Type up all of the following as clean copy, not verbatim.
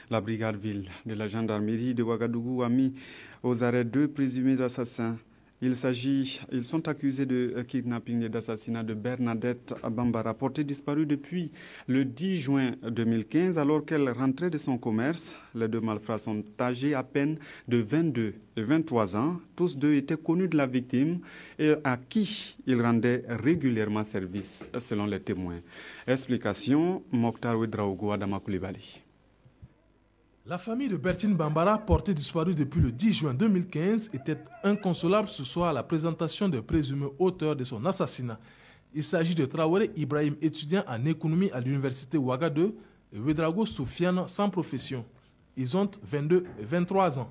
La brigade ville de la gendarmerie de Ouagadougou a mis aux arrêts 2 présumés assassins. Ils sont accusés de kidnapping et d'assassinat de Bernadette Bambara, portée disparue depuis le 10 juin 2015 alors qu'elle rentrait de son commerce. Les 2 malfrats sont âgés à peine de 22 et 23 ans. Tous 2 étaient connus de la victime et à qui ils rendaient régulièrement service, selon les témoins. Explication, Mokhtar Ouedraogo, Adama Koulibaly. La famille de Bertine Bambara, portée disparue depuis le 10 juin 2015, était inconsolable ce soir à la présentation des présumés auteurs de son assassinat. Il s'agit de Traoré Ibrahim, étudiant en économie à l'université Ouagadougou, et Ouedraogo Sofiane, sans profession. Ils ont 22 et 23 ans.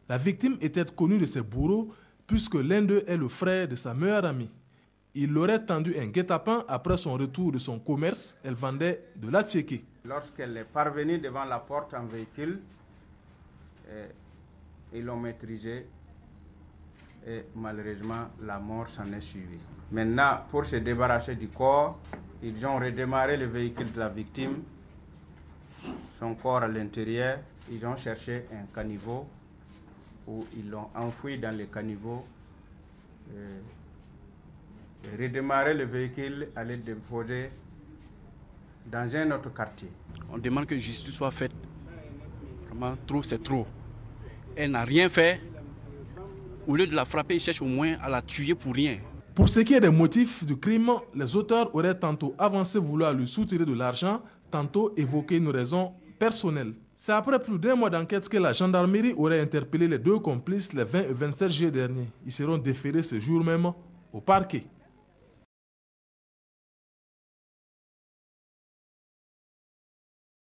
La victime était connue de ses bourreaux, puisque l'un d'eux est le frère de sa meilleure amie. Il l'aurait tendu un guet-apens après son retour de son commerce. Elle vendait de l'attiéké. Lorsqu'elle est parvenue devant la porte en véhicule, ils l'ont maîtrisée et malheureusement la mort s'en est suivie. Maintenant, pour se débarrasser du corps, ils ont redémarré le véhicule de la victime, son corps à l'intérieur. Ils ont cherché un caniveau où ils l'ont enfoui dans le caniveau. Redémarrer le véhicule, aller déposer dans un autre quartier. On demande que justice soit faite. Vraiment, trop, c'est trop. Elle n'a rien fait. Au lieu de la frapper, ils cherchent au moins à la tuer pour rien. Pour ce qui est des motifs du crime, les auteurs auraient tantôt avancé vouloir lui soutirer de l'argent, tantôt évoqué une raison personnelle. C'est après plus d'1 mois d'enquête que la gendarmerie aurait interpellé les 2 complices les 20 et 27 juillet dernier. Ils seront déférés ce jour même au parquet.